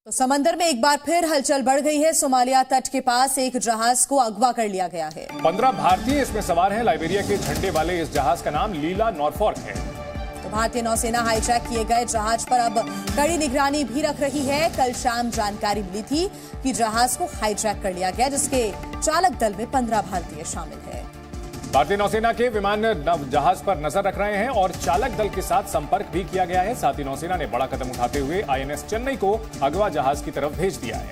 तो समंदर में एक बार फिर हलचल बढ़ गई है। सोमालिया तट के पास एक जहाज को अगवा कर लिया गया है। 15 भारतीय इसमें सवार हैं। लाइबेरिया के झंडे वाले इस जहाज का नाम लीला नॉरफॉक है। तो भारतीय नौसेना हाईजैक किए गए जहाज पर अब कड़ी निगरानी भी रख रही है। कल शाम जानकारी मिली थी कि जहाज को हाईजैक कर लिया गया, जिसके चालक दल में 15 भारतीय शामिल है। भारतीय नौसेना के विमान जहाज पर नजर रख रहे हैं और चालक दल के साथ संपर्क भी किया गया है। साथ ही नौसेना ने बड़ा कदम उठाते हुए आईएनएस चेन्नई को अगवा जहाज की तरफ भेज दिया है।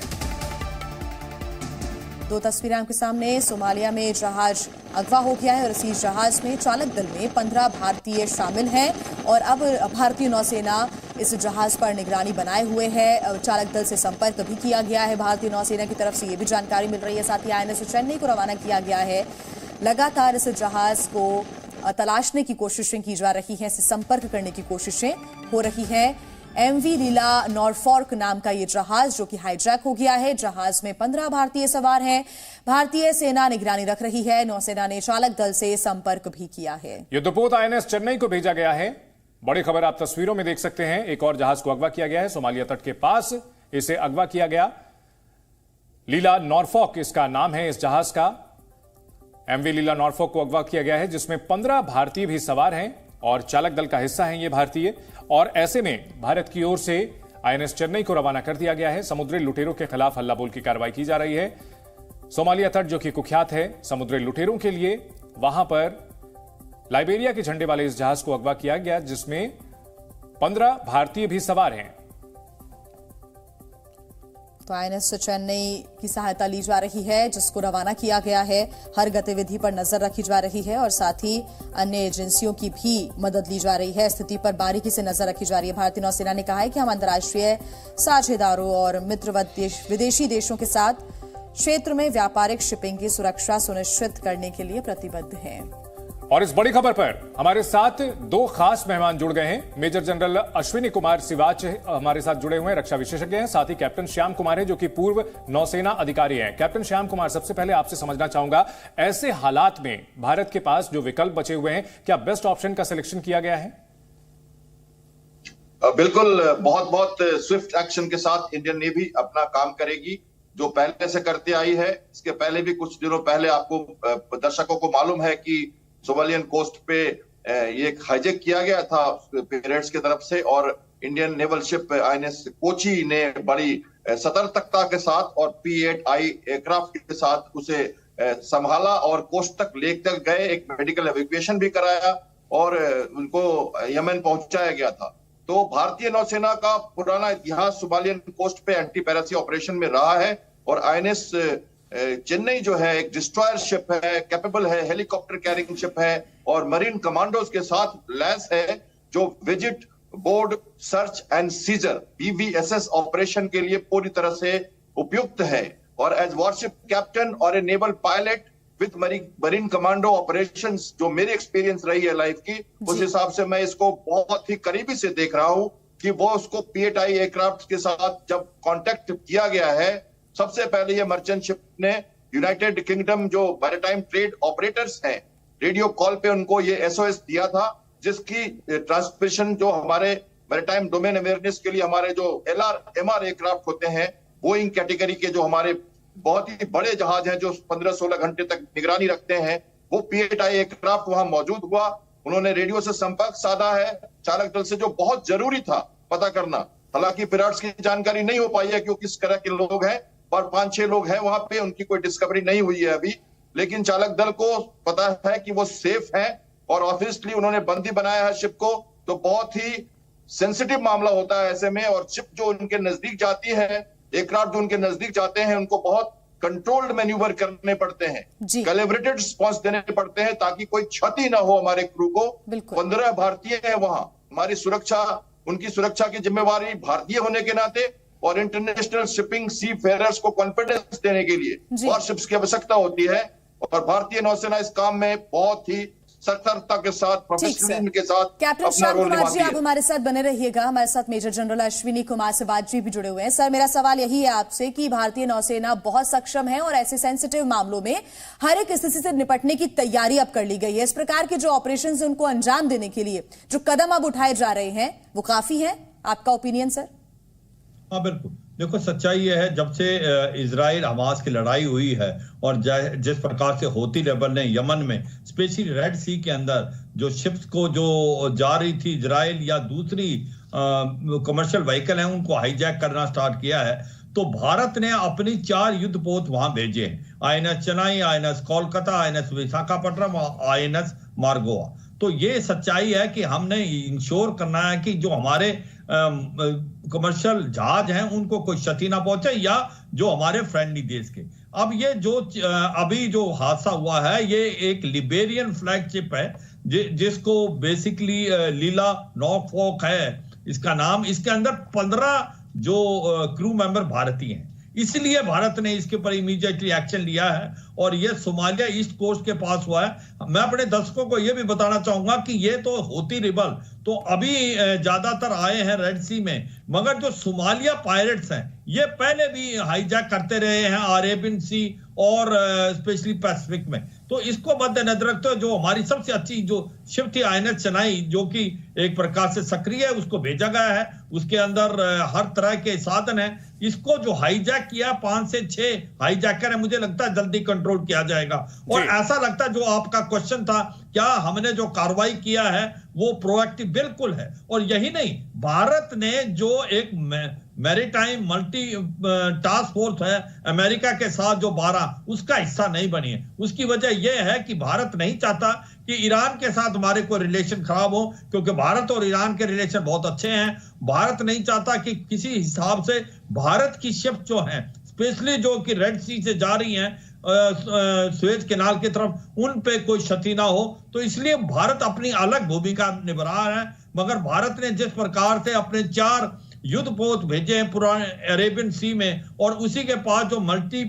दो तस्वीरें आपके सामने। सोमालिया में जहाज अगवा हो गया है और इसी जहाज में चालक दल में 15 भारतीय शामिल हैं और अब भारतीय नौसेना इस जहाज पर निगरानी बनाए हुए है। चालक दल से संपर्क भी किया गया है भारतीय नौसेना की तरफ से, ये भी जानकारी मिल रही है। साथ ही आईएनएस चेन्नई को रवाना किया गया है। लगातार इस जहाज को तलाशने की कोशिशें की जा रही हैं, इससे संपर्क करने की कोशिशें हो रही हैं। एमवी लीला नॉरफॉक नाम का ये जहाज जो कि हाईजैक हो गया है। जहाज में 15 भारतीय सवार हैं। भारतीय सेना निगरानी रख रही है। नौसेना ने चालक दल से संपर्क भी किया है। युद्धपोत आईएनएस चेन्नई को भेजा गया है। बड़ी खबर आप तस्वीरों में देख सकते हैं। एक और जहाज को अगवा किया गया है। सोमालिया तट के पास इसे अगवा किया गया। लीला नॉरफॉक इसका नाम है इस जहाज का। एमवी लीला नॉरफॉक को अगवा किया गया है, जिसमें 15 भारतीय भी सवार हैं और चालक दल का हिस्सा हैं ये भारतीय। और ऐसे में भारत की ओर से आईएनएस चेन्नई को रवाना कर दिया गया है। समुद्री लुटेरों के खिलाफ हल्लाबोल की कार्रवाई की जा रही है। सोमालिया तट जो कि कुख्यात है समुद्री लुटेरों के लिए, वहां पर लाइबेरिया के झंडे वाले इस जहाज को अगवा किया गया, जिसमें 15 भारतीय भी सवार हैं। तो आईएनएस चेन्नई की सहायता ली जा रही है, जिसको रवाना किया गया है। हर गतिविधि पर नजर रखी जा रही है और साथ ही अन्य एजेंसियों की भी मदद ली जा रही है। स्थिति पर बारीकी से नजर रखी जा रही है। भारतीय नौसेना ने कहा है कि हम अंतर्राष्ट्रीय साझेदारों और मित्रवत विदेशी देशों के साथ क्षेत्र में व्यापारिक शिपिंग की सुरक्षा सुनिश्चित करने के लिए प्रतिबद्ध हैं। और इस बड़ी खबर पर हमारे साथ दो खास मेहमान जुड़ गए हैं। मेजर जनरल अश्विनी कुमार सिवाच हमारे साथ जुड़े हुए हैं, रक्षा विशेषज्ञ हैं। साथ ही कैप्टन श्याम कुमार है जो कि पूर्व नौसेना अधिकारी हैं। कैप्टन श्याम कुमार, सबसे पहले आपसे समझना चाहूंगा, ऐसे हालात में भारत के पास जो विकल्प बचे हुए हैं, क्या बेस्ट ऑप्शन का सिलेक्शन किया गया है? बिल्कुल, बहुत बहुत स्विफ्ट एक्शन के साथ इंडियन नेवी अपना काम करेगी, जो पहले से करते आई है। इसके पहले भी कुछ दिनों पहले आपको दर्शकों को मालूम है कि सोमालियन कोस्ट पे ये हाईजैक किया गया था पिरेट्स की तरफ से और Indian naval ship INS Kochi ने बड़ी सतर्कता के साथ और P-8I एयरक्राफ्ट के साथ उसे संभाला और कोस्ट तक लेकर गए। एक मेडिकल एवैक्यूएशन भी कराया और उनको यमन पहुंचाया गया था। तो भारतीय नौसेना का पुराना इतिहास सोमालियन कोस्ट पे एंटी पैरासी ऑपरेशन में रहा है और आईएनएस चेन्नई जो है एक डिस्ट्रॉयर शिप है, कैपेबल है, हेलीकॉप्टर कैरिंग शिप है और मरीन कमांडोज के साथ लैस है, जो visit, board, search and seizure BVSS operation के लिए पूरी तरह से उपयुक्त है। और एज वॉरशिप कैप्टन और a naval pilot with marine commando operations, जो मेरी एक्सपीरियंस रही है लाइफ की, उस हिसाब से मैं इसको बहुत ही करीबी से देख रहा हूं कि वो उसको P-8I एयरक्राफ्ट के साथ जब कांटेक्ट किया गया है, सबसे पहले ये मर्चेंट शिप ने यूनाइटेड किंगडम जो मैरीटाइम ट्रेड ऑपरेटर्स हैं, रेडियो कॉल पे उनको ये SOS दिया था, जिसकी ट्रांसमिशन जो हमारे मैरीटाइम डोमेन अवेयरनेस के लिए हमारे जो LR-MR एयरक्राफ्ट होते हैं, बोइंग कैटेगरी के जो हमारे बहुत ही बड़े जहाज हैं जो 15-16 घंटे तक निगरानी रखते हैं, वो P-8I एयरक्राफ्ट वहां मौजूद हुआ। उन्होंने रेडियो से संपर्क साधा है चालक दल से, जो बहुत जरूरी था पता करना। हालांकि पिराट्स की जानकारी नहीं हो पाई है क्योंकि किस तरह के लोग हैं और 5-6 लोग हैं वहां पे, उनकी कोई डिस्कवरी नहीं हुई है अभी। लेकिन चालक दल को पता है कि वो सेफ है और ऑब्वियसली उन्होंने बंदी बनाया है शिप को, तो बहुत ही सेंसिटिव मामला होता है ऐसे में। और शिप जो उनके नजदीक जाती है, एयरक्राफ्ट जो उनके नजदीक जाते हैं, उनको बहुत कंट्रोल्ड मैन्यूवर करने पड़ते हैं, कैलिब्रेटेड रिस्पॉन्स देने पड़ते हैं ताकि कोई क्षति ना हो हमारे क्रू को। 15 भारतीय हैं वहां, हमारी सुरक्षा, उनकी सुरक्षा की जिम्मेवारी भारतीय होने के नाते और इंटरनेशनल शिपिंग सी फेयरर्स को कॉन्फिडेंस देने के लिए वॉरशिप्स की आवश्यकता होती है और भारतीय नौसेना इस काम में बहुत ही सतर्कता के साथ, प्रोफेशनलिज्म के साथ कैप्टन श्याम कुमार जी, आप हमारे साथ बने रहिएगा। हमारे साथ मेजर जनरल अश्विनी कुमार सिवाच जी भी जुड़े हुए हैं। सर, मेरा सवाल यही है आपसे कि भारतीय नौसेना बहुत सक्षम है और ऐसे सेंसिटिव मामलों में हर एक स्थिति से निपटने की तैयारी अब कर ली गई है। इस प्रकार के जो ऑपरेशन है उनको अंजाम देने के लिए जो कदम अब उठाए जा रहे हैं वो काफी है, आपका ओपिनियन सर? हाँ बिल्कुल, देखो, सच्चाई यह है, जब से इजराइल हमास की लड़ाई हुई है और जिस प्रकार से हौती रेबल ने यमन में स्पेशली रेड सी के अंदर जो शिप्स को जो जा रही थी इजराइल या दूसरी कमर्शियल व्हीकल हैं उनको हाईजैक करना स्टार्ट किया है, तो भारत ने अपनी 4 युद्धपोत वहां भेजे हैं। INS Chennai, INS Kolkata, INS Visakhapatnam, INS Margao. तो ये सच्चाई है कि हमने इंश्योर करना है कि जो हमारे कमर्शियल जहाज हैं उनको कोई क्षति ना पहुंचे, या जो हमारे फ्रेंडली देश के। अब ये जो अभी जो हादसा हुआ है, ये एक लिबेरियन फ्लैगशिप है जिसको बेसिकली लीला नॉरफॉक है इसका नाम। इसके अंदर 15 जो क्रू मेंबर भारतीय हैं, इसलिए भारत ने इसके ऊपर इमीडिएटली एक्शन लिया है और ये सोमालिया ईस्ट कोस्ट के पास हुआ है। मैं अपने दर्शकों को यह भी बताना चाहूंगा कि ये तो हौती रिबल तो अभी ज्यादातर आए हैं रेड सी में, मगर जो सोमालिया पायरेट्स हैं ये पहले भी हाईजैक करते रहे हैं अरेबियन सी और स्पेशली पैसिफिक में। तो इसको मद्देनजर रखते हुए जो हमारी सबसे अच्छी जो शिप थी आईएनएस चेन्नई, जो कि एक प्रकार से सक्रिय है, उसको भेजा गया है। उसके अंदर हर तरह के साधन है। इसको जो हाईजैक किया 5 से 6 हाईजैकर है, मुझे लगता है जल्दी कंट्रोल किया जाएगा। और ऐसा लगता है जो आपका क्वेश्चन था, क्या हमने जो कार्रवाई किया है वो प्रोएक्टिव, बिल्कुल है। और यही नहीं, भारत ने जो एक मैरीटाइम मल्टी टास्क फोर्स है अमेरिका के साथ जो 12, उसका हिस्सा नहीं बनी है। उसकी वजह यह है कि भारत नहीं चाहता कि ईरान के साथ हमारे कोई रिलेशन खराब हो, क्योंकि भारत और ईरान के रिलेशन बहुत अच्छे हैं। भारत नहीं चाहता कि किसी हिसाब से भारत की शिप जो हैं, स्पेशली जो कि रेड सी से जा रही हैं सुएज कैनाल की तरफ, उन पे कोई क्षति ना हो। तो इसलिए भारत अपनी अलग भूमिका निभा रहा है। मगर भारत ने जिस प्रकार से अपने 4 युद्धपोत भेजे हैं पुराने अरेबियन सी में, और उसी के पास जो मल्टी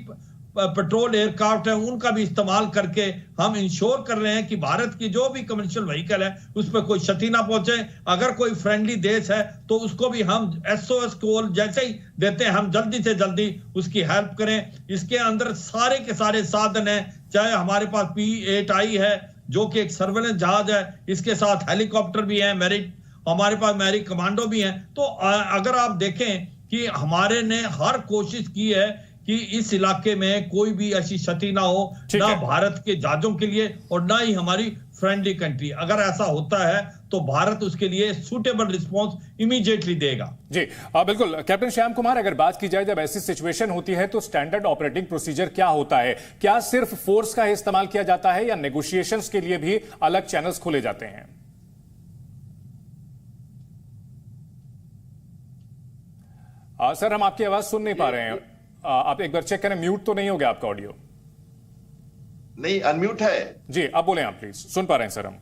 पेट्रोल एयरक्राफ्ट है उनका भी इस्तेमाल करके हम इंश्योर कर रहे हैं कि भारत की जो भी कमर्शियल व्हीकल है उस पर कोई क्षति ना पहुंचे। अगर कोई फ्रेंडली देश है तो उसको भी हम SOS कॉल जैसे ही देते हैं, हम जल्दी से जल्दी उसकी हेल्प करें। इसके अंदर सारे के सारे साधन हैं, चाहे हमारे पास P-8I है जो कि एक सर्वेलेंस जहाज है, इसके साथ हेलीकॉप्टर भी है, हमारे पास मैरिक कमांडो भी है। तो अगर आप देखें कि हमारे ने हर कोशिश की है कि इस इलाके में कोई भी ऐसी क्षति ना हो, ना भारत के जहाजों के लिए और ना ही हमारी फ्रेंडली कंट्री। अगर ऐसा होता है तो भारत उसके लिए सूटेबल रिस्पांस इमीडिएटली देगा। जी बिल्कुल। कैप्टन श्याम कुमार, अगर बात की जाए जब ऐसी सिचुएशन होती है तो स्टैंडर्ड ऑपरेटिंग प्रोसीजर क्या होता है? क्या सिर्फ फोर्स का इस्तेमाल किया जाता है या नेगोशिएशंस के लिए भी अलग चैनल्स खोले जाते हैं? सर, हम आपकी आवाज सुन नहीं पा रहे हैं, आप एक बार चेक करें, म्यूट तो नहीं हो गया आपका ऑडियो? नहीं, अनम्यूट है जी। अब बोले आप प्लीज, सुन पा रहे हैं सर हम।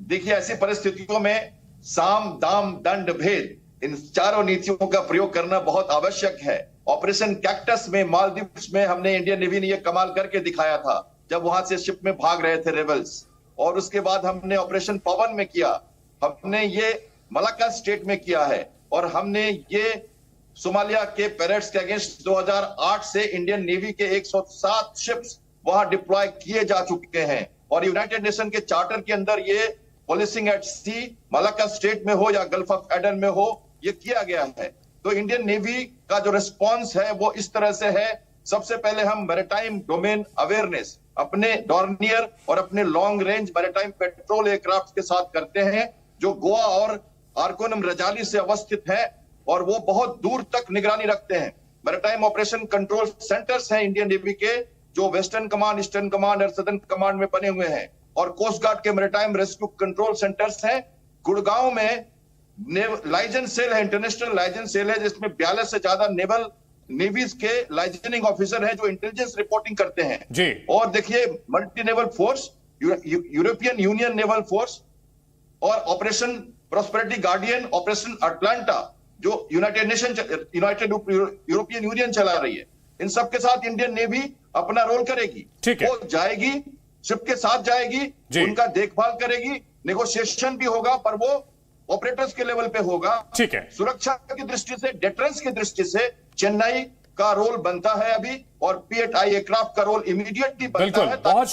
देखिए, ऐसी परिस्थितियों में साम दाम दंड भेद, इन चारों नीतियों का प्रयोग करना बहुत आवश्यक है। ऑपरेशन कैक्टस में मालदीव्स में हमने इंडियन नेवी ने यह कमाल करके दिखाया था जब वहां से शिप में भाग रहे थे रेबल्स। और उसके बाद हमने ऑपरेशन पवन में किया, हमने ये मलाक्का स्टेट में किया है, और हमने ये सोमालिया के पैरेट्स के अगेंस्ट 2008 से इंडियन नेवी के 107 शिप्स वहां डिप्लॉय किए जा चुके हैं। और यूनाइटेड नेशन के चार्टर के अंदर ये पुलिसिंग एट सी मलाक्का स्टेट में हो या गल्फ ऑफ एडन में हो, ये किया गया है। तो इंडियन नेवी का जो रिस्पॉन्स है वो इस तरह से है। सबसे पहले हम मैरीटाइम डोमेन अवेयरनेस अपने डॉर्नियर और अपने long range maritime petrol aircraft के साथ करते हैं, जो गोवा और आर्कोनम रजाली से अवस्थित है, और वो बहुत दूर तक निगरानी रखते हैं। मैरीटाइम ऑपरेशन कंट्रोल सेंटर्स हैं इंडियन नेवी के, जो वेस्टर्न कमांड, ईस्टर्न कमांड और सदर्न कमांड में बने हुए हैं। और कोस्ट गार्ड के मैरीटाइम रेस्क्यू कंट्रोल सेंटर्स हैं। गुड़गांव में लाइजन सेल है, इंटरनेशनल लाइजन सेल है, जिसमें 42 से ज्यादा नेवल नेवीज के लाइजनिंग ऑफिसर हैं जो इंटेलिजेंस रिपोर्टिंग करते हैं जी। और देखिए, multi naval force, European union naval force, और operation prosperity guardian, operation Atlanta जो यूनाइटेड यूरोपियन यूनियन चला रही है, इन सब के साथ इंडियन नेवी अपना रोल करेगी। ठीक है, वो जाएगी, शिप के साथ जाएगी, उनका देखभाल करेगी, नेगोशिएशन भी होगा, पर वो ऑपरेटर्स के लेवल पे होगा। ठीक है, सुरक्षा की दृष्टि से, डिफरेंस की दृष्टि से चेन्नई का रोल बनता है अभी, और P-8I एयरक्राफ्ट का रोल इमीडिएटली बनता है। बहुत